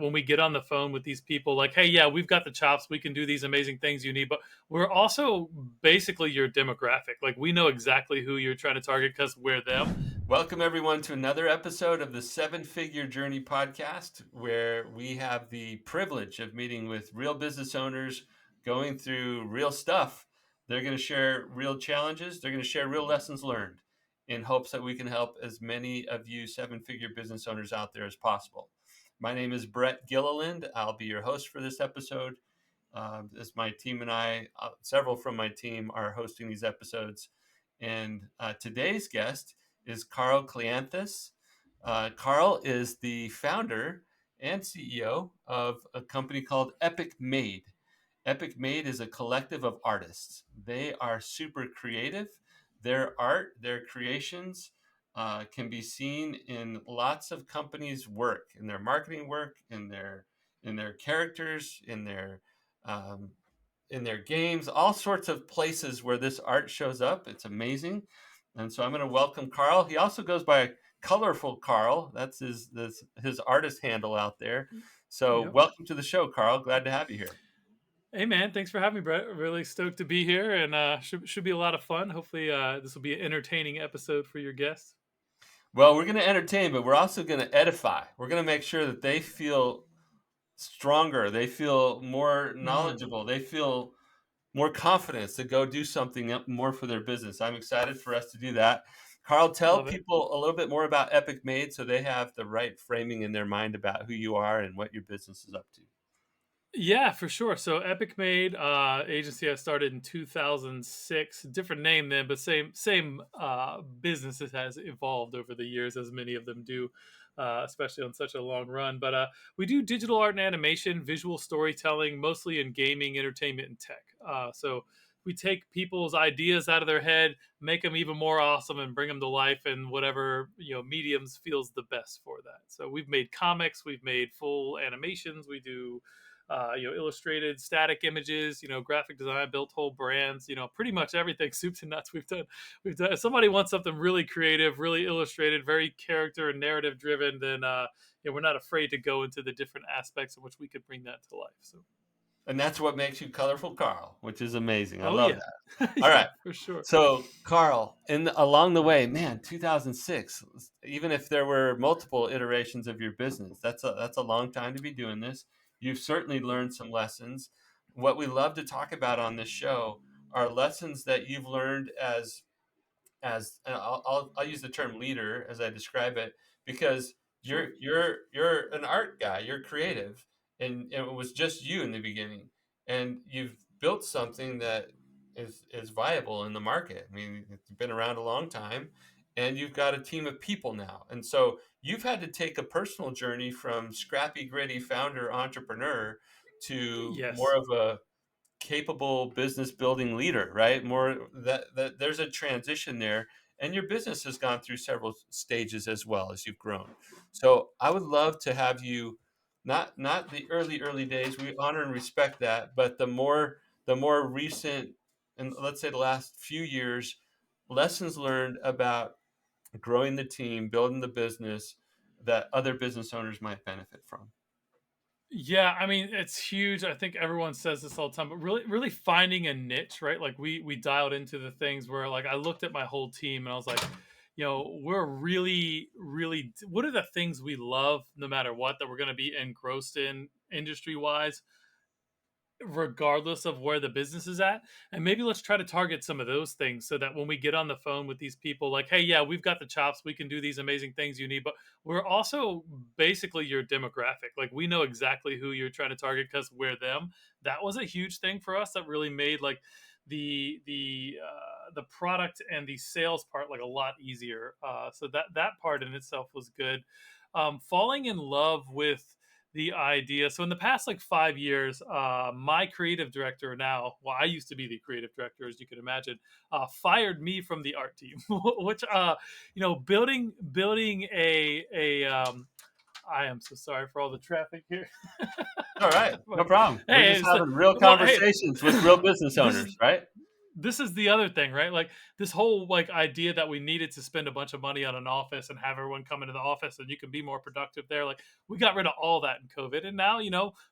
when we get on the phone with these people, like, hey, yeah, we've got the chops, we can do these amazing things you need, but we're also basically your demographic. Like, we know exactly who you're trying to target because we're them. Welcome, everyone, to another episode of the Seven Figure Journey podcast, where we have the privilege of meeting with real business owners going through real stuff. They're going to share real challenges, they're going to share real lessons learned in hopes that we can help as many of you seven figure business owners out there as possible. My name is Brett Gilliland. I'll be your host for this episode. As my team and I, several from my team, are hosting these episodes. And today's guest is Carl Cleanthes. Carl is the founder and CEO of a company called Epic Made. Epic Made is a collective of artists. They are super creative. Their art, their creations can be seen in lots of companies' work, in their marketing work, in their characters, um, in their games, all sorts of places where this art shows up. It's amazing. And so I'm going to welcome Carl. He also goes by Colorful Carl. That's his artist handle out there. So Yep. welcome to the show, Carl. Glad to have you here. Hey, man, thanks for having me, Brett. Really stoked to be here, and should be a lot of fun. Hopefully, this will be an entertaining episode for your guests. Well, we're going to entertain, but we're also going to edify. We're going to make sure that they feel stronger. They feel more Mm, knowledgeable. They feel more confidence to go do something more for their business. I'm excited for us to do that. Carl, tell love it. people a little bit more about Epic Made so they have the right framing in their mind about who you are and what your business is up to. Yeah, for sure. So Epic Made agency I started in 2006. Different name then, but same business. It has evolved over the years, as many of them do, especially on such a long run. But we do digital art and animation, visual storytelling, mostly in gaming, entertainment, and tech. So we take people's ideas out of their head, make them even more awesome, and bring them to life in whatever mediums feels the best for that. So we've made comics, we've made full animations, we do illustrated static images, graphic design, built whole brands, pretty much everything soup to nuts we've done. If somebody wants something really creative, really illustrated, very character and narrative driven, then we're not afraid to go into the different aspects in which we could bring that to life. So, And that's what makes you Colorful Carl, which is amazing. I oh love yeah, that. All yeah, right. for sure. So, Carl, along the way, man, 2006. Even if there were multiple iterations of your business, that's a long time to be doing this. You've certainly learned some lessons. What we love to talk about on this show are lessons that you've learned I'll use the term leader as I describe it, because you're Sure. you're you're an art guy, you're creative, and it was just you in the beginning, and you've built something that is viable in the market. I mean, it's been around a long time, and you've got a team of people now, and so you've had to take a personal journey from scrappy, gritty founder entrepreneur to more Yes. of a capable business building leader, right? More that there's a transition there, and your business has gone through several stages as well as you've grown. So I would love to have you, not the early days, we honor and respect that, but the more recent, and let's say the last few years, lessons learned about growing the team, building the business that other business owners might benefit from. Yeah, I mean, it's huge. I think everyone says this all the time, but really finding a niche, right? Like we dialed into the things where, like, I looked at my whole team and I was like, we're really, what are the things we love no matter what, that we're going to be engrossed in industry wise, regardless of where the business is at. And maybe let's try to target some of those things so that when we get on the phone with these people, like, hey, yeah, we've got the chops, we can do these amazing things you need, but we're also basically your demographic. Like, we know exactly who you're trying to target because we're them. That was a huge thing for us that really made, like, the product and the sales part, like, a lot easier. So that part in itself was good. Falling in love with the idea. So in the past, like, 5 years, my creative director now, well, I used to be the creative director, as you can imagine, fired me from the art team, which, building a I am so sorry for all the traffic here. All right, no But, problem. We're hey, just having real well, hey, conversations with real business this is owners, right? this is the other thing, right? Like this whole like idea that we needed to spend a bunch of money on an office and have everyone come into the office and you can be more productive there. Like we got rid of all that in COVID, and now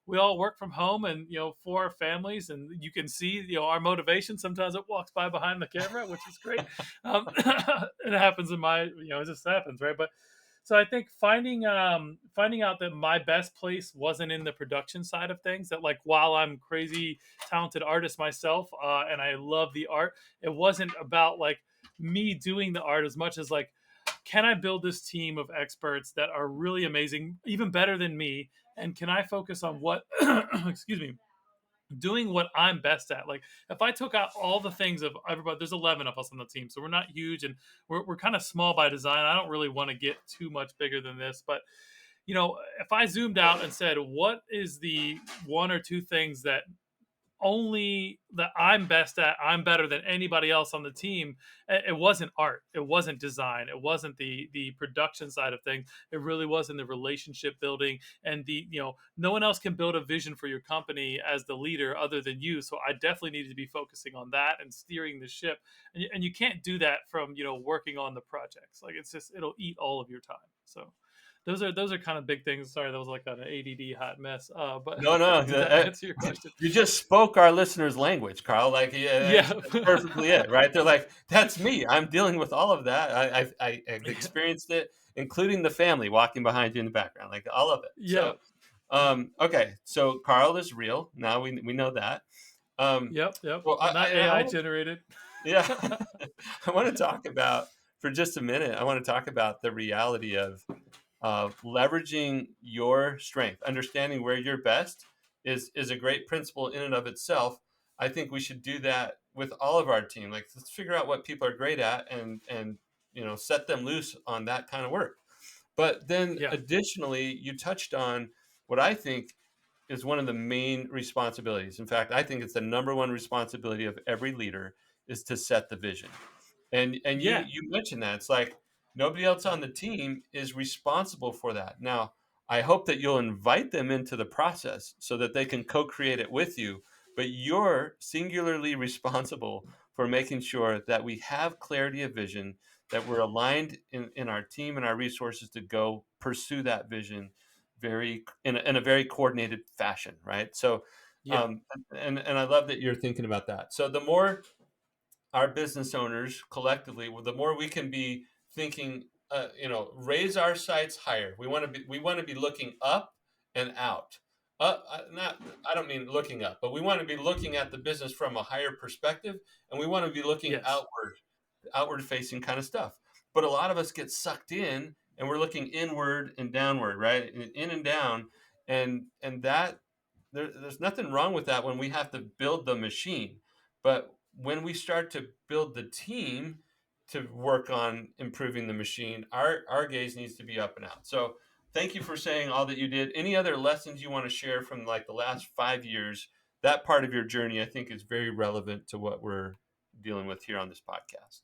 we all work from home and for our families, and you can see our motivation. Sometimes it walks by behind the camera, which is great. It happens in my it just happens, right? But so I think finding out that my best place wasn't in the production side of things. That like while I'm crazy talented artist myself, and I love the art, it wasn't about like me doing the art as much as like, can I build this team of experts that are really amazing, even better than me, and can I focus on what excuse me, doing what I'm best at. Like if I took out all the things of everybody, there's 11 of us on the team, so we're not huge and we're kind of small by design. I don't really want to get too much bigger than this, but if I zoomed out and said, what is the one or two things that only that I'm best at, I'm better than anybody else on the team. It wasn't art, it wasn't design, it wasn't the production side of things. It really was in the relationship building and no one else can build a vision for your company as the leader other than you. So I definitely needed to be focusing on that and steering the ship. And you can't do that from working on the projects. Like it's just it'll eat all of your time. So those are kind of big things. Sorry, that was like an ADD hot mess. But No, no, did that answer your question? you just spoke our listeners' language, Carl. Like, yeah, Yeah. that's perfectly it, right? They're like, "That's me. I'm dealing with all of that. I've Yeah. experienced it, including the family walking behind you in the background, like all of it." Yeah. So, okay, so Carl is real. Now we know that. Um, Yep. Yep. well, Not I AI want generated. yeah, I want to talk about for just a minute. I want to talk about the reality of leveraging your strength, understanding where you're best is a great principle in and of itself. I think we should do that with all of our team. Like let's figure out what people are great at and set them loose on that kind of work. But then Yeah. additionally, you touched on what I think is one of the main responsibilities. In fact, I think it's the number one responsibility of every leader is to set the vision. And you Yeah. you mentioned that. It's like nobody else on the team is responsible for that. Now, I hope that you'll invite them into the process so that they can co-create it with you, but you're singularly responsible for making sure that we have clarity of vision, that we're aligned in our team and our resources to go pursue that vision in a very coordinated fashion, right? So Yeah. and I love that you're thinking about that. So the more our business owners collectively, well, the more we can be thinking, raise our sights higher. We want to be looking up and out. Not, I don't mean looking up, but we want to be looking at the business from a higher perspective, and we want to be looking Yes. outward facing kind of stuff. But a lot of us get sucked in, and we're looking inward and downward, right, in and down, and that there's nothing wrong with that when we have to build the machine. But when we start to build the team to work on improving the machine, our gaze needs to be up and out. So thank you for saying all that you did. Any other lessons you want to share from like the last 5 years? That part of your journey, I think, is very relevant to what we're dealing with here on this podcast.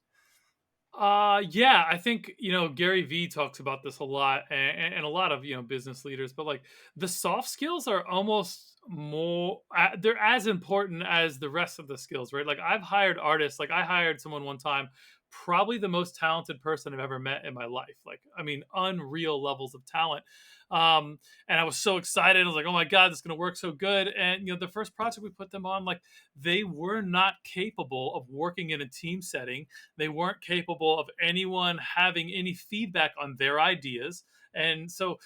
Yeah, I think Gary Vee talks about this a lot, and a lot of business leaders. But like the soft skills are almost more, they're as important as the rest of the skills, right? Like I've hired artists. Like I hired someone one time, probably the most talented person I've ever met in my life. Like I mean, unreal levels of talent. And I was so excited. I was like, oh my god, this is gonna work so good. And the first project we put them on, like they were not capable of working in a team setting. They weren't capable of anyone having any feedback on their ideas. And so,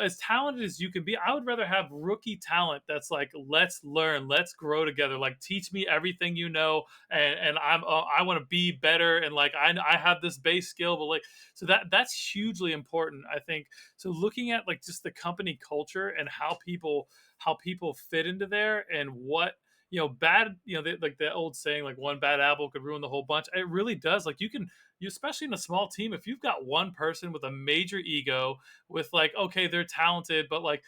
as talented as you can be, I would rather have rookie talent that's like, let's learn, let's grow together. Like, teach me everything you know, and I want to be better. And like, I have this base skill, but like, so that's hugely important, I think. So, looking at like just the company culture and how people fit into there and what bad, like the old saying, like one bad apple could ruin the whole bunch. It really does. Like you especially in a small team, if you've got one person with a major ego, with like, okay, they're talented, but like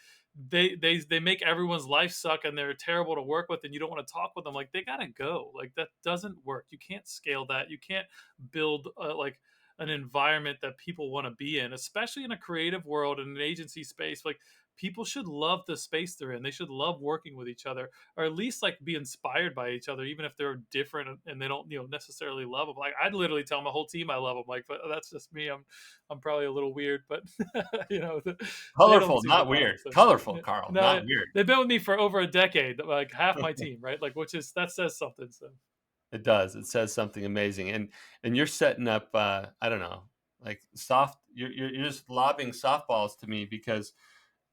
they make everyone's life suck and they're terrible to work with, and you don't want to talk with them. Like they gotta go. Like that doesn't work. You can't scale that. You can't build like an environment that people want to be in, especially in a creative world in an agency space. Like people should love the space they're in. They should love working with each other, or at least like be inspired by each other, even if they're different and they don't, necessarily love them. Like I'd literally tell my whole team I love them. Like, but that's just me. I'm probably a little weird, but they don't Colorful, seem to not mind. weird. So Colorful, yeah. Carl, No, not weird. they've been with me for over a decade, like half my team, right? Like, which is that says something. So It does. It says something amazing, and you're setting up. I don't know, like soft. You're just lobbing softballs to me because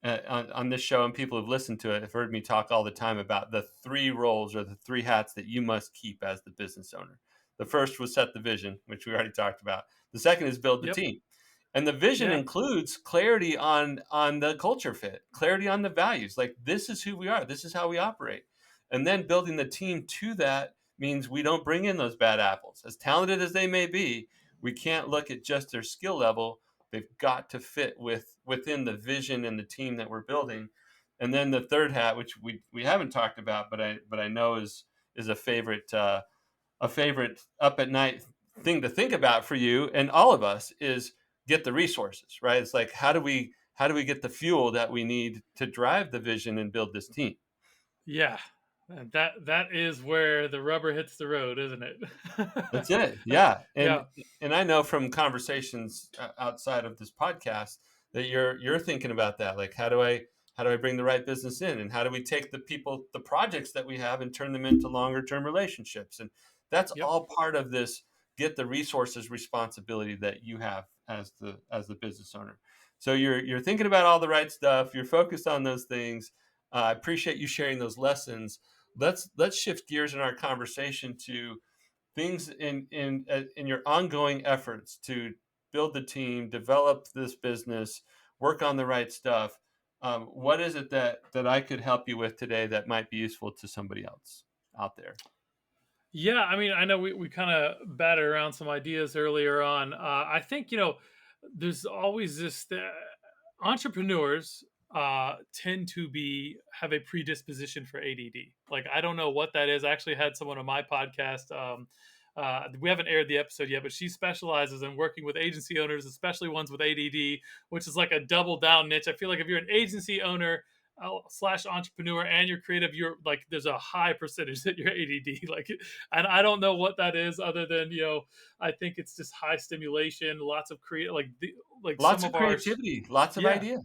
on this show, and people who've listened to it have heard me talk all the time about the three roles or the three hats that you must keep as the business owner. The first was set the vision, which we already talked about. The second is build the yep, team. And the vision yeah, includes clarity on the culture fit, clarity on the values. Like this is who we are, this is how we operate. And then building the team to that means we don't bring in those bad apples. As talented as they may be, we can't look at just their skill level. They've got to fit within the vision and the team that we're building. And then the third hat, which we haven't talked about, but I know is a favorite up at night thing to think about for you and all of us is get the resources, right? It's like how do we get the fuel that we need to drive the vision and build this team? yeah. And that is where the rubber hits the road, isn't it? That's it. Yeah. And Yeah. and I know from conversations outside of this podcast that you're thinking about that. Like how do I bring the right business in, and how do we take the projects that we have and turn them into longer term relationships? And that's Yep. all part of this get the resources responsibility that you have as the business owner. So you're thinking about all the right stuff. You're focused on those things. I appreciate you sharing those lessons. Let's shift gears in our conversation to things in your ongoing efforts to build the team, develop this business, work on the right stuff. What is it that I could help you with today that might be useful to somebody else out there? Yeah, I mean, I know we kind of batted around some ideas earlier on. I think, there's always this entrepreneurs tend to be have a predisposition for ADD. Like I don't know what that is. I actually had someone on my podcast. We haven't aired the episode yet, but she specializes in working with agency owners, especially ones with ADD, which is like a double down niche. I feel like if you're an agency owner slash entrepreneur and you're creative, you're like there's a high percentage that you're ADD. Like, and I don't know what that is, other than I think it's just high stimulation, lots of create like Lots some of of our creativity, lots of yeah. ideas.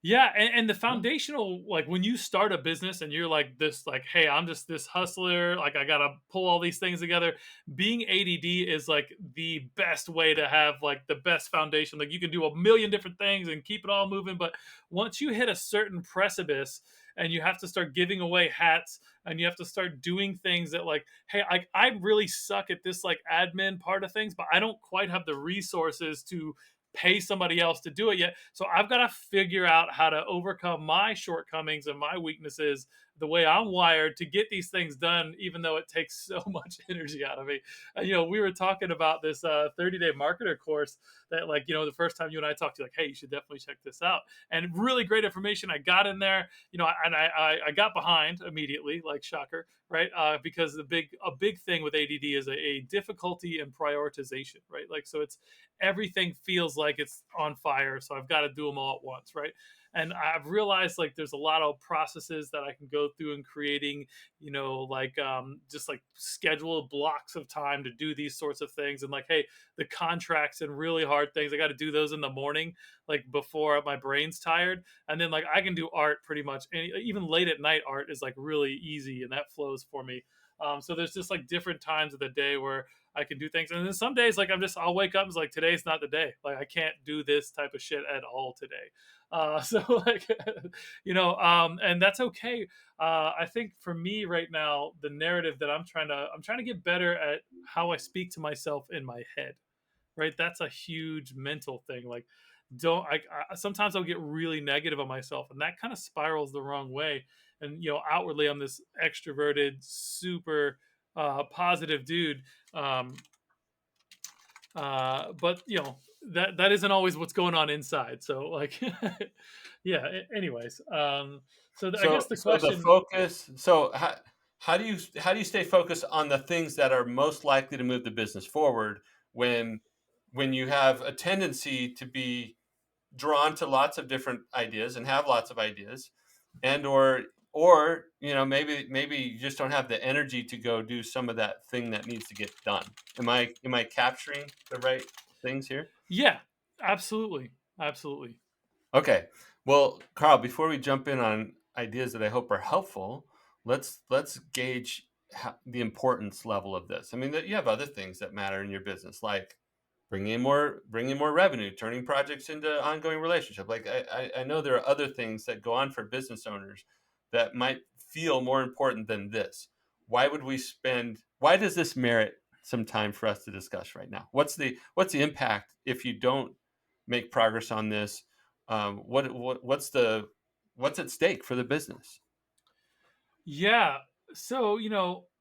Yeah, and the foundational, like when you start a business and you're like this, like, hey, I'm just this hustler, like I gotta pull all these things together. Being ADD is like the best way to have like the best foundation. Like you can do a million different things and keep it all moving, but once you hit a certain precipice and you have to start giving away hats and you have to start doing things that like, hey, I really suck at this like admin part of things, but I don't quite have the resources to pay somebody else to do it yet. So I've got to figure out how to overcome my shortcomings and my weaknesses the way I'm wired to get these things done, even though it takes so much energy out of me. We were talking about this 30-day marketer course that, like, the first time you and I talked, you're like, hey, you should definitely check this out. And really great information. I got in there, and I got behind immediately, like shocker, right? Because a big thing with ADD is a difficulty in prioritization, right? Like, so it's everything feels like it's on fire, so I've got to do them all at once, right? And I've realized like there's a lot of processes that I can go through in creating, like just like scheduled blocks of time to do these sorts of things. And like, hey, the contracts and really hard things, I got to do those in the morning, like before my brain's tired. And then like I can do art pretty much even late at night. Art is like really easy and that flows for me. So there's just like different times of the day where I can do things. And then some days, like I'll wake up and it's like, today's not the day. Like I can't do this type of shit at all today. So like, and that's okay. I think for me right now, the narrative that I'm trying to get better at how I speak to myself in my head, right? That's a huge mental thing. Like, don't I sometimes I'll get really negative on myself, and that kind of spirals the wrong way. And outwardly, I'm this extroverted, super positive dude. Um, but that isn't always what's going on inside. So like, yeah. Anyways, I So guess the so the question. focus. So how do you stay focused on the things that are most likely to move the business forward when when you have a tendency to be drawn to lots of different ideas and have lots of ideas, and or maybe you just don't have the energy to go do some of that thing that needs to get done. Am I capturing the right things here? Yeah, absolutely, absolutely. Okay. Well, Carl, before we jump in on ideas that I hope are helpful, let's gauge the importance level of this. I mean, that you have other things that matter in your business, like bringing more revenue, turning projects into ongoing relationship. Like I know there are other things that go on for business owners that might feel more important than this. Why does this merit some time for us to discuss right now? What's the impact if you don't make progress on this? What's at stake for the business? Yeah. So,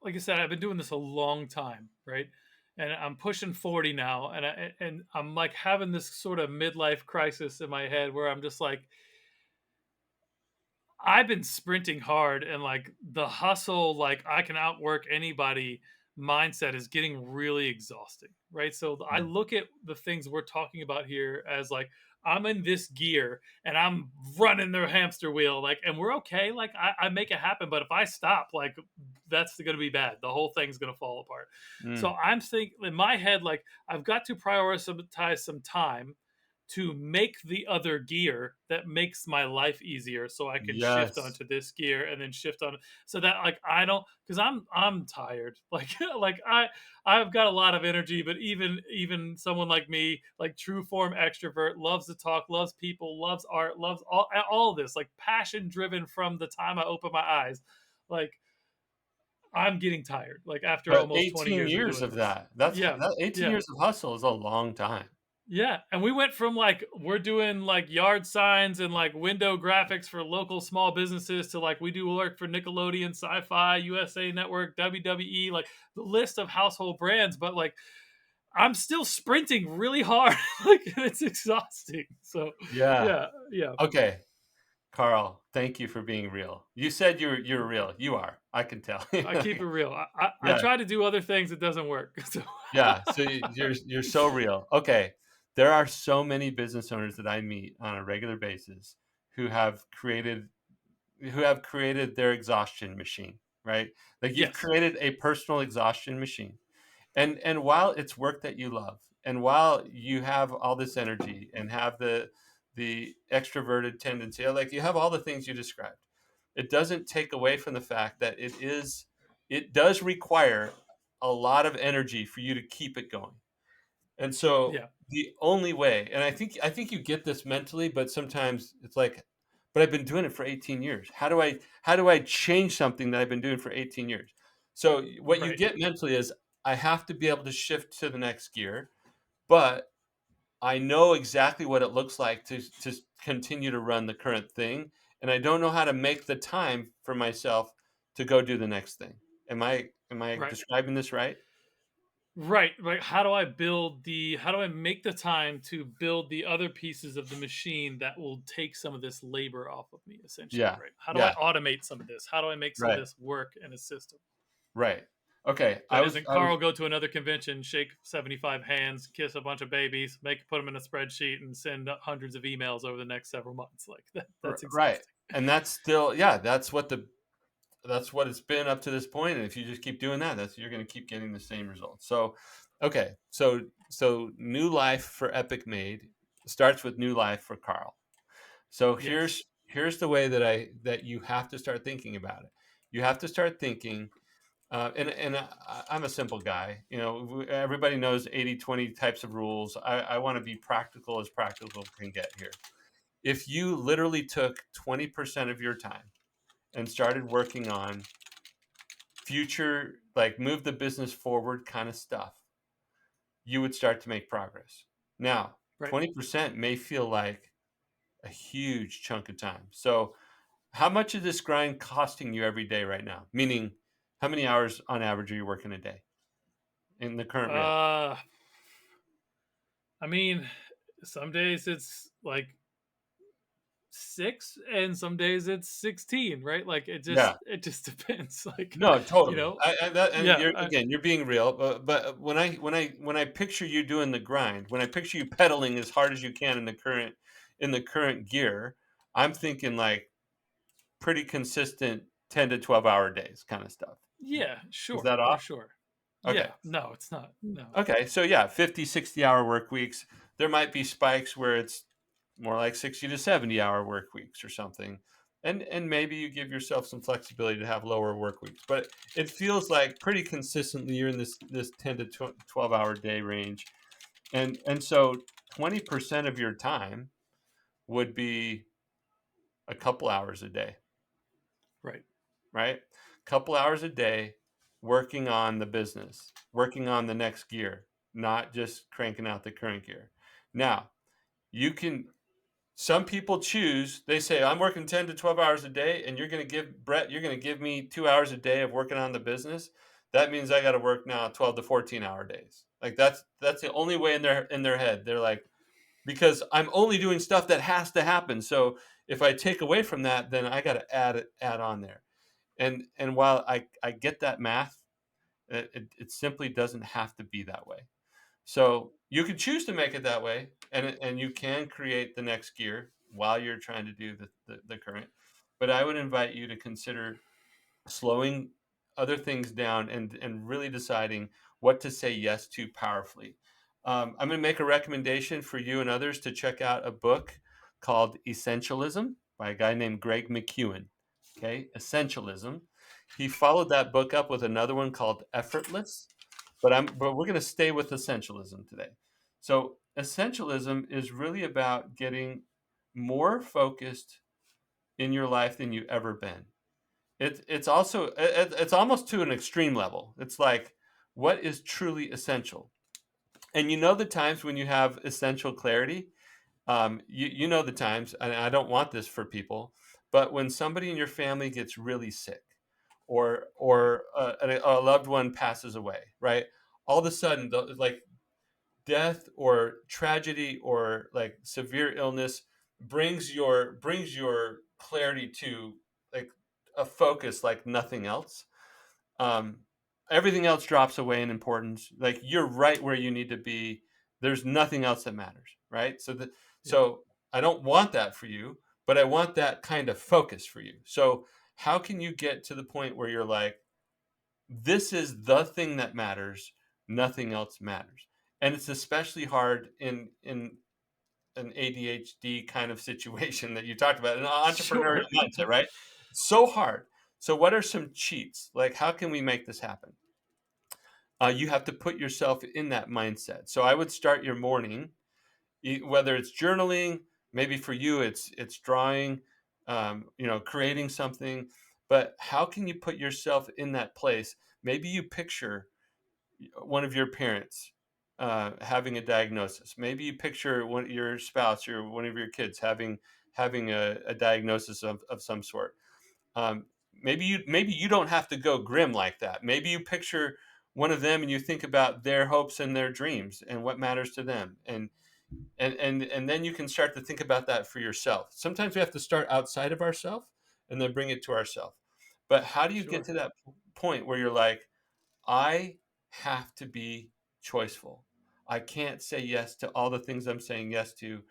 like I said, I've been doing this a long time, right? And I'm pushing 40 now, and I'm like having this sort of midlife crisis in my head where I'm just like, I've been sprinting hard, and like the hustle, like I can outwork anybody mindset is getting really exhausting, right? So I Mm, look at the things we're talking about here as like I'm in this gear and I'm running the hamster wheel, like, and we're okay. Like I make it happen, but if I stop, like that's going to be bad. The whole thing's going to fall apart. So mm, I'm thinking in my head, like I've got to prioritize some time to make the other gear that makes my life easier so I can shift yes. onto this gear and then shift on so that like I don't because I'm tired. Like like I've got a lot of energy, but even someone like me, like true form extrovert, loves to talk, loves people, loves art, loves all of this, like passion driven from the time I open my eyes. Like I'm getting tired, like after But almost 20 18 years of years doing of this. that. That's Yeah. that 18 Yeah. years of hustle is a long time. Yeah, and we went from like we're doing like yard signs and like window graphics for local small businesses to like we do work for Nickelodeon, Sci-Fi, USA Network, WWE, like the list of household brands, but like I'm still sprinting really hard. Like it's exhausting. So, Yeah. yeah, yeah. Okay. Carl, thank you for being real. You said you're real. You are. I can tell. I keep it real. I Yeah. try to do other things, it doesn't work. So, Yeah. So you're so real. Okay. There are so many business owners that I meet on a regular basis who have created their exhaustion machine, right? Like you've yes. created a personal exhaustion machine. And while it's work that you love, and while you have all this energy and have the extroverted tendency, like you have all the things you described, it doesn't take away from the fact that it does require a lot of energy for you to keep it going. And so Yeah. the only way, and I think you get this mentally, but sometimes it's like, but I've been doing it for 18 years. How do I change something that I've been doing for 18 years? So what you Right. get mentally is I have to be able to shift to the next gear, but I know exactly what it looks like to continue to run the current thing, and I don't know how to make the time for myself to go do the next thing. Am I Right. describing this right? Right, right. How do I make the time to build the other pieces of the machine that will take some of this labor off of me essentially, Yeah. right? How do I Yeah. automate some of this? How do I make some of Right. this work in a system Right. Okay. that I was isn't I was Carl go to another convention, shake 75 hands, kiss a bunch of babies, put them in a spreadsheet and send hundreds of emails over the next several months. Like that's right. exhausting. And that's still, yeah, that's what it's been up to this point, and if you just keep doing that, that's you're going to keep getting the same results. So, okay. So new life for Epic Made starts with new life for Carl. So Yes. here's the way that you have to start thinking about it. You have to start thinking I'm a simple guy. Everybody knows 80/20 types of rules. I want to be practical can get here. If you literally took 20% of your time and started working on future, like move the business forward kind of stuff, you would start to make progress. Now, Right. 20% may feel like a huge chunk of time. So, how much is this grind costing you every day right now? Meaning, how many hours on average are you working a day in the current reel? Uh I mean, some days it's like 6 and some days it's 16, right? Like Yeah. it just depends. Like, No, you totally. know, And yeah, you're again, you're being real, but when I picture you doing the grind, when I picture you pedaling as hard as you can in the current in the current gear, I'm thinking like pretty consistent 10 to 12-hour days kind of stuff. Yeah, Is sure, that for off? sure. Okay. Yeah, no, it's not. No. Okay. So yeah, 50, 60-hour work weeks. There might be spikes where it's more like 60 to 70-hour work weeks or something. And maybe you give yourself some flexibility to have lower work weeks. But it feels like pretty consistently you're in this 10 to 12-hour day range. And so 20% of your time would be a couple hours a day, Right. right? Couple hours a day working on the business, working on the next gear, not just cranking out the current gear. Now, you can some people choose, they say, I'm working 10 to 12 hours a day, and you're going to give Brett, you're going to give me 2 hours a day of working on the business. That means I got to work now 12 to 14-hour days. Like that's the only way in their head. They're like, because I'm only doing stuff that has to happen. So if I take away from that, then I got to add on there. And while I get that math, it simply doesn't have to be that way. So you can choose to make it that way, and you can create the next gear while you're trying to do the current. But I would invite you to consider slowing other things down and really deciding what to say yes to powerfully. I'm going to make a recommendation for you and others to check out a book called Essentialism by a guy named Greg McKeown. Okay, Essentialism. He followed that book up with another one called Effortless, but we're going to stay with essentialism today. So essentialism is really about getting more focused in your life than you've ever been. It's almost to an extreme level. It's like what is truly essential. And you know the times when you have essential clarity. You know the times, and I don't want this for people, but when somebody in your family gets really sick, or a loved one passes away, right? All of a sudden, like death or tragedy or like severe illness brings your clarity to like a focus like nothing else. um Everything else drops away in importance, like you're right where you need to be. There's nothing else that matters, right? Yeah. So I don't want that for you, but I want that kind of focus for you. So how can you get to the point where you're like, this is the thing that matters, nothing else matters? And it's especially hard in an ADHD kind of situation that you talked about, an entrepreneurial Sure. mindset, right? So hard. So what are some cheats? Like how can we make this happen? You have to put yourself in that mindset. So I would start your morning, whether it's journaling, maybe for you it's drawing, creating something. But how can you put yourself in that place? Maybe you picture one of your parents having a diagnosis. Maybe you picture your spouse or one of your kids having a diagnosis of some sort. Maybe you don't have to go grim like that. Maybe you picture one of them and you think about their hopes and their dreams and what matters to them, and then you can start to think about that for yourself. Sometimes we have to start outside of ourselves and then bring it to ourselves. But how do you get Sure. to that point where you're like, I have to be choiceful. I can't say yes to all the things I'm saying yes to.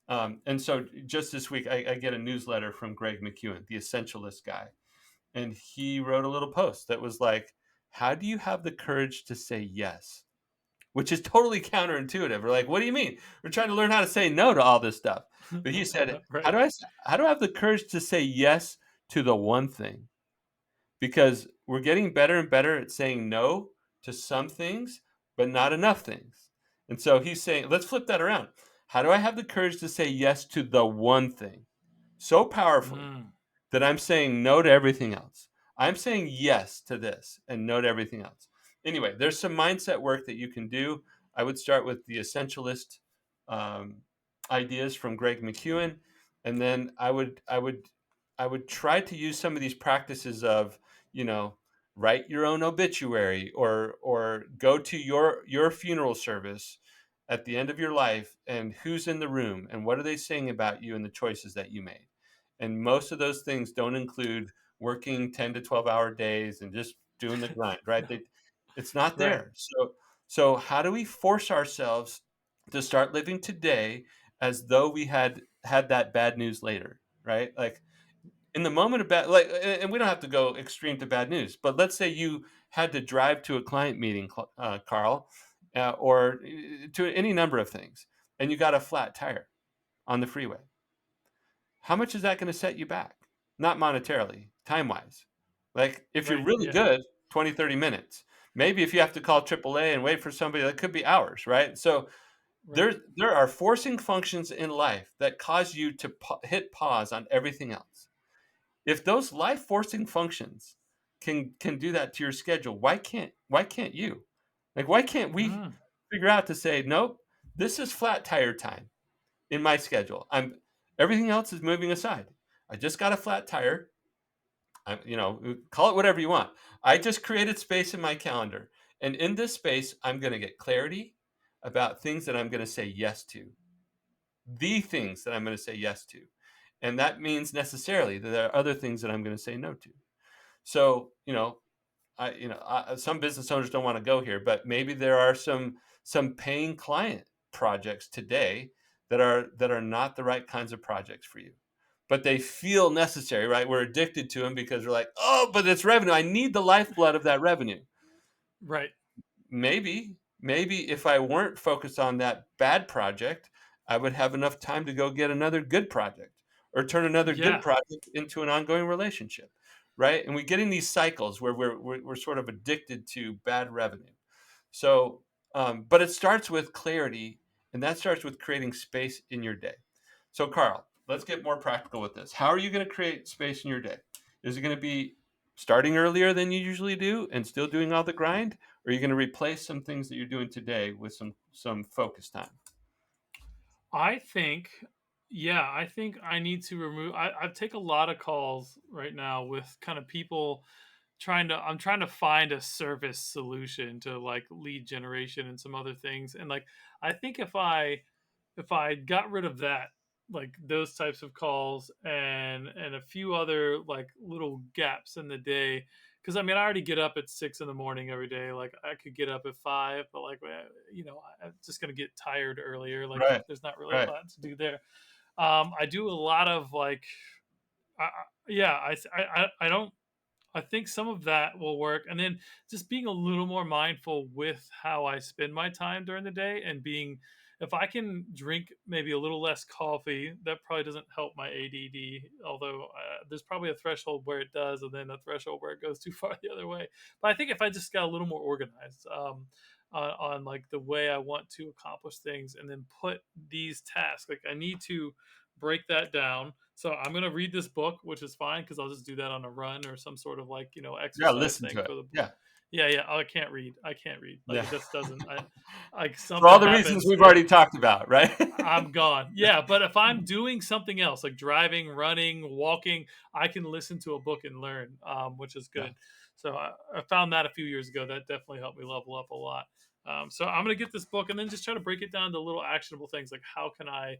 And so just this week, I get a newsletter from Greg McKeown, the essentialist guy. And he wrote a little post that was like, how do you have the courage to say yes? Which is totally counterintuitive. We're like, what do you mean? We're trying to learn how to say no to all this stuff. But he said, Right. how do I have the courage to say yes to the one thing? Because we're getting better and better at saying no to some things, but not enough things. And so he's saying, let's flip that around. How do I have the courage to say yes to the one thing so powerfully Mm, that I'm saying no to everything else? I'm saying yes to this and no to everything else. Anyway, there's some mindset work that you can do. I would start with the essentialist um, ideas from Greg McKeown, and then I would try to use some of these practices of, you know, write your own obituary, or go to your funeral service at the end of your life, and who's in the room and what are they saying about you and the choices that you made. And most of those things don't include working 10 to 12-hour days and just doing the grind, right? It's not right. there. So how do we force ourselves to start living today as though we had that bad news later, right? Like in the moment of bad, like, and we don't have to go extreme to bad news, but let's say you had to drive to a client meeting, Carl, or to any number of things, and you got a flat tire on the freeway. How much is that going to set you back? Not monetarily, time wise. Like if you're Right. really Yeah. good, 20, 30 minutes. Maybe if you have to call AAA and wait for somebody, that could be hours, right? So Right. there are forcing functions in life that cause you to hit pause on everything else. If those life forcing functions can do that to your schedule, why can't you? Like why can't we Mm, figure out to say, nope, this is flat tire time in my schedule. I'm Everything else is moving aside. I just got a flat tire. Call it whatever you want. I just created space in my calendar. And in this space, I'm going to get clarity about things that I'm going to say yes to. The things that I'm going to say yes to. And that means necessarily that there are other things that I'm going to say no to. So, some business owners don't want to go here, but maybe there are some paying client projects today that are not the right kinds of projects for you, but they feel necessary, right? We're addicted to them because we're like, oh, but it's revenue. I need the lifeblood of that revenue. right. Maybe if I weren't focused on that bad project, I would have enough time to go get another good project or turn another good Yeah. project into an ongoing relationship, right? And we get in these cycles where we're sort of addicted to bad revenue. So, but it starts with clarity, and that starts with creating space in your day. So, Carl, let's get more practical with this. How are you going to create space in your day? Is it going to be starting earlier than you usually do and still doing all the grind? Or are you going to replace some things that you're doing today with some focus time? I think, yeah, I think I need to remove. I take a lot of calls right now with kind of people I'm trying to find a service solution to like lead generation and some other things. And like, I think if I got rid of that, like those types of calls and a few other like little gaps in the day, because I mean I already get up at 6 in the morning every day. Like I could get up at 5, but like I'm just gonna get tired earlier. Like Right, there's not really a right. lot to do there. I do a lot of like, yeah, I don't I think some of that will work. And then just being a little more mindful with how I spend my time during the day and being, if I can drink maybe a little less coffee, that probably doesn't help my ADD. Although there's probably a threshold where it does, and then a threshold where it goes too far the other way. But I think if I just got a little more organized on like the way I want to accomplish things, and then put these tasks, like I need to break that down. So I'm gonna read this book, which is fine because I'll just do that on a run or some sort of like Yeah, exercise listen thing to it. for the. Yeah, Yeah, yeah. I can't read. I can't read. Like yeah. it just doesn't. I like For all something the reasons happens. we've Yeah, already talked about, right? I'm gone. Yeah, but if I'm doing something else, like driving, running, walking, I can listen to a book and learn, which is Yeah. good. So I found that a few years ago. That definitely helped me level up a lot. So I'm gonna get this book and then just try to break it down to little actionable things. Like how can I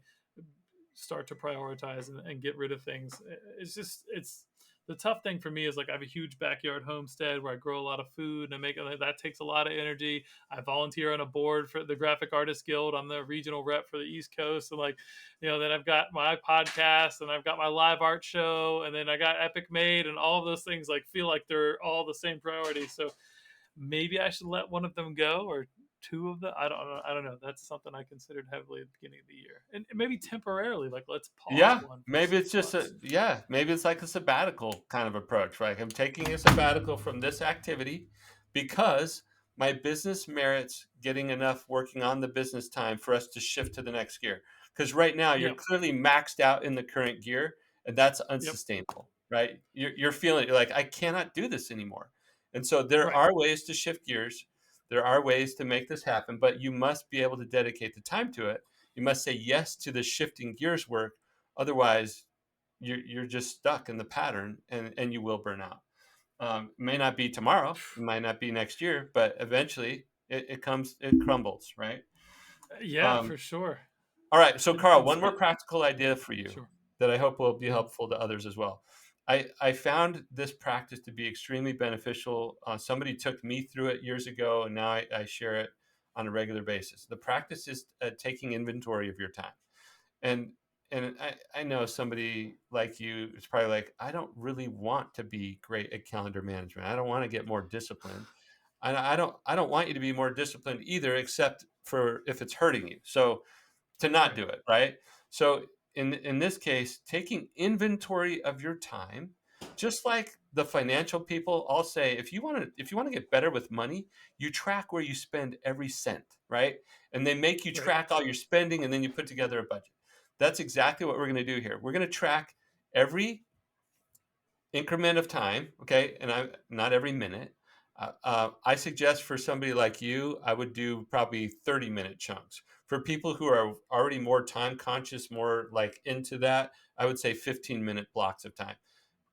start to prioritize and get rid of things. It's the tough thing for me is like I have a huge backyard homestead where I grow a lot of food and I make that takes a lot of energy. I volunteer on a board for the Graphic Artists Guild. I'm the regional rep for the East Coast, and like then I've got my podcast and I've got my live art show, and then I got Epic Made, and all of those things like feel like they're all the same priority. So maybe I should let one of them go or two of them. I don't know. I don't know. That's something I considered heavily at the beginning of the year, and maybe temporarily, like let's pause Yeah, one for maybe it's six just months. maybe it's like a sabbatical kind of approach, right? I'm taking a sabbatical from this activity because my business merits getting enough working on the business time for us to shift to the next gear. Because right now you're Yep. clearly maxed out in the current gear, and that's Yep. unsustainable, right? You're feeling you're like I cannot do this anymore, and so there Right. are ways to shift gears. There are ways to make this happen, but you must be able to dedicate the time to it. You must say yes to the shifting gears work. Otherwise, you're just stuck in the pattern, and you will burn out. It may not be tomorrow, it might not be next year, but eventually it crumbles, right? Yeah, Um, for sure. all right, so Carl, And one more practical idea for you sure. that I hope will be Mhm. helpful to others as well. I found this practice to be extremely beneficial. Somebody took me through it years ago, and now I share it on a regular basis. The practice is taking inventory of your time. And and I know somebody like you is probably like, I don't really want to be great at calendar management. I don't want to get more disciplined. I don't want you to be more disciplined either, except for if it's hurting you. So to not Right. do it, right? So in this case, taking inventory of your time, just like the financial people all say, if you want to get better with money, you track where you spend every cent, right? And they make you Right. track all your spending and then you put together a budget. That's exactly what we're going to do here. We're going to track every increment of time, okay, and I not every minute. I suggest for somebody like you, I would do probably 30-minute chunks. For people who are already more time conscious, more like into that, I would say 15-minute blocks of time.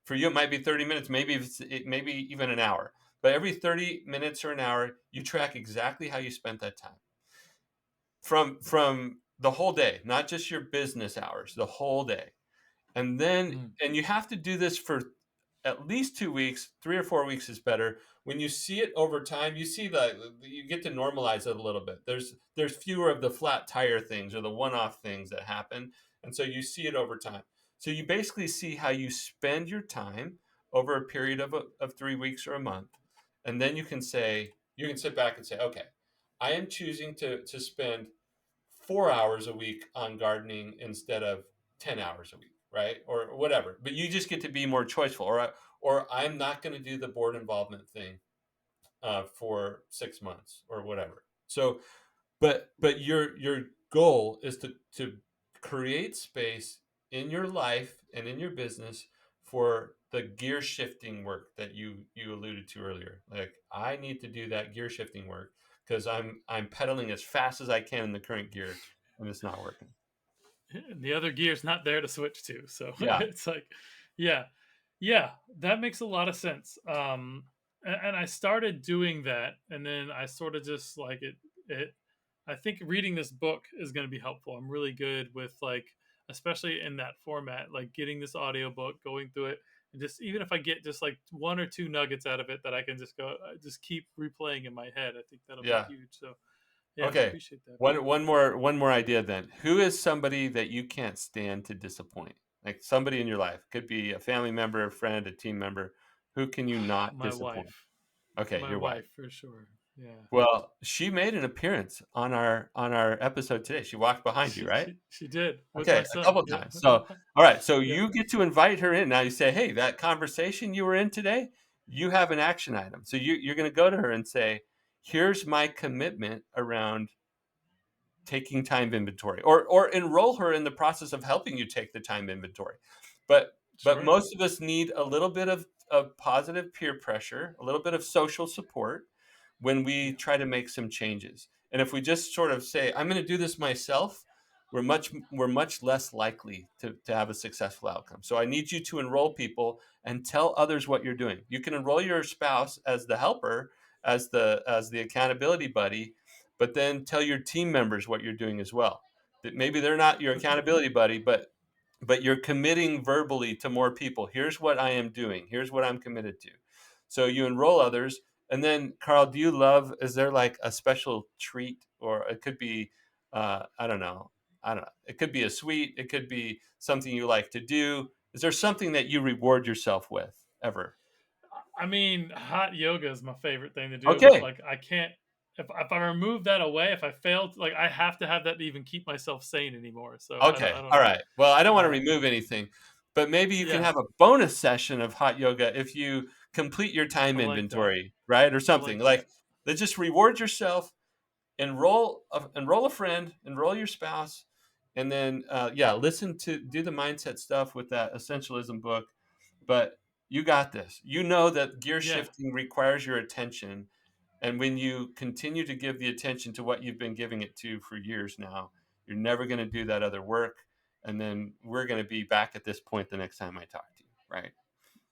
For you, it might be 30 minutes, maybe even an hour. But every 30 minutes or an hour, you track exactly how you spent that time from the whole day, not just your business hours, the whole day. Mm. And you have to do this for at least 2 weeks. 3 or 4 weeks is better. When you see it over time, you see you get to normalize it a little bit. There's fewer of the flat tire things or the one-off things that happen, and so you see it over time. So you basically see how you spend your time over a period of 3 weeks or a month, and then you can sit back and say, okay, I am choosing to spend 4 hours a week on gardening instead of 10 hours a week, right? Or whatever. But you just get to be more choiceful. Or I'm not going to do the board involvement thing for 6 months or whatever. So, but your goal is to create space in your life and in your business for the gear shifting work that you alluded to earlier. Like I need to do that gear shifting work because I'm pedaling as fast as I can in the current gear and it's not working. And the other gear's not there to switch to. So Yeah, it's like, yeah, yeah, that makes a lot of sense. And I started doing that, and then I sort of just like it. It, I think reading this book is going to be helpful. I'm really good with like, especially in that format, like getting this audio book, going through it, and just even if I get just like one or two nuggets out of it that I can just go, just keep replaying in my head. I think that'll be yeah. huge. So yeah, Okay. appreciate that. One more idea then. Who is somebody that you can't stand to disappoint? Like somebody in your life. Could be a family member, a friend, a team member. Who can you not My disappoint? wife. Okay, My your wife. wife for sure. Yeah. Well, she made an appearance on our episode today. She walked behind you, right? She did with Okay, my a son. couple Yeah. times. So, all right. So Yep. you get to invite her in. Now you say, "Hey, that conversation you were in today, you have an action item." So you're going to go to her and say, "Here's my commitment around taking time inventory," or enroll her in the process of helping you take the time inventory. But Sure. most of us need a little bit of positive peer pressure, a little bit of social support when we Yeah. try to make some changes. And if we just sort of say, I'm going to do this myself, we're much less likely to have a successful outcome. So I need you to enroll people and tell others what you're doing. You can enroll your spouse as the helper, as the accountability buddy, but then tell your team members what you're doing as well. That maybe they're not your Okay. accountability buddy, but you're committing verbally to more people. Here's what I am doing. Here's what I'm committed to. So you enroll others. And then, Carl, is there like a special treat, or it could be, I don't know. I don't know. It could be a sweet. It could be something you like to do. Is there something that you reward yourself with ever? I mean, hot yoga is my favorite thing to do, but Okay. like I can't if I remove that away, if I fail, like I have to have that to even keep myself sane anymore. So I Okay. don't All know. right. Well, I don't want to Uh, remove anything, but maybe you can yeah, have a bonus session of hot yoga if you complete your time I like that. inventory, right? Or I something like like that. that. Just reward yourself, enroll a friend, enroll your spouse, and then yeah, do the mindset stuff with that essentialism book. But you got this. You know that gear Yeah. shifting requires your attention, and when you continue to give the attention to what you've been giving it to for years now, you're never going to do that other work. And then we're going to be back at this point the next time I talk to you, right?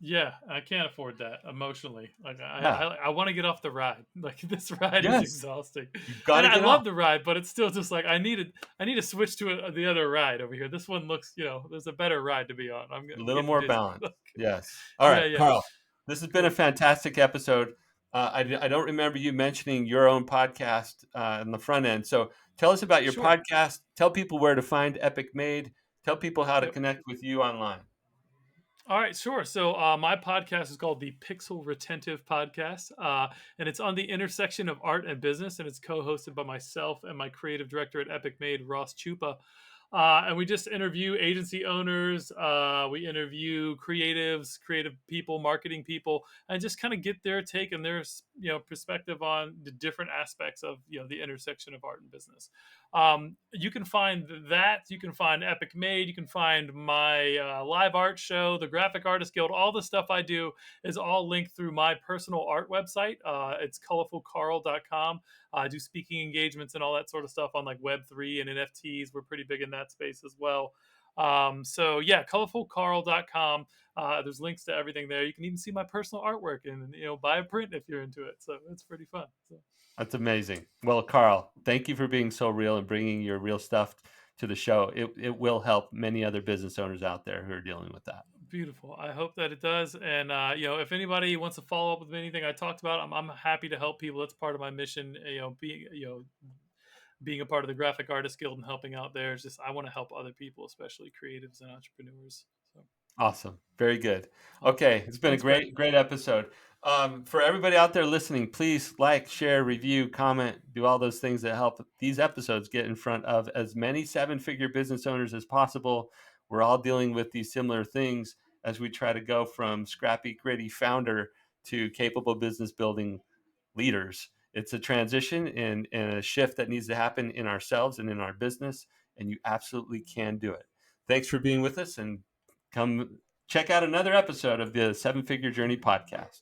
Yeah, I can't afford that emotionally. Like Yeah. I want to get off the ride. Like this ride is Yes. exhausting, You've got and to I get off. love the ride, but it's still just like I need to switch to the other ride over here. This one looks, there's a better ride to be on. A little getting more dizzy. balance. Like, Yes. All yeah, right, yeah, Carl. This has been a cool, fantastic episode. I don't remember you mentioning your own podcast in the front end. So tell us about your sure. podcast. Tell people where to find Epic Made. Tell people how to Yep. connect with you online. All right, sure. So my podcast is called the Pixel Retentive Podcast, and it's on the intersection of art and business, and it's co-hosted by myself and my creative director at Epic Made, Ross Chupa. And we just interview agency owners, we interview creatives, creative people, marketing people, and just kind of get their take and their perspective on the different aspects of the intersection of art and business. You can find that. You can find Epic Made. You can find my live art show, the Graphic Artist Guild. All the stuff I do is all linked through my personal art website. It's colorfulcarl.com. I do speaking engagements and all that sort of stuff on like Web3 and NFTs. We're pretty big in that space as well. So yeah, colorfulcarl.com. There's links to everything there. You can even see my personal artwork and buy a print if you're into it. So it's pretty fun. So That's amazing. Well, Carl, thank you for being so real and bringing your real stuff to the show. It will help many other business owners out there who are dealing with that. beautiful. I hope that it does. And if anybody wants to follow up with anything I talked about, I'm happy to help people. That's part of my mission. Being a part of the Graphic Artist Guild and helping out there is just I want to help other people, especially creatives and entrepreneurs. So Awesome. Very good. awesome. Okay. It's been a Thanks, Greg. great episode. For everybody out there listening, please like, share, review, comment, do all those things that help these episodes get in front of as many seven-figure business owners as possible. We're all dealing with these similar things as we try to go from scrappy, gritty founder to capable business building leaders. It's a transition and a shift that needs to happen in ourselves and in our business, and you absolutely can do it. Thanks for being with us, and come check out another episode of the Seven Figure Journey podcast.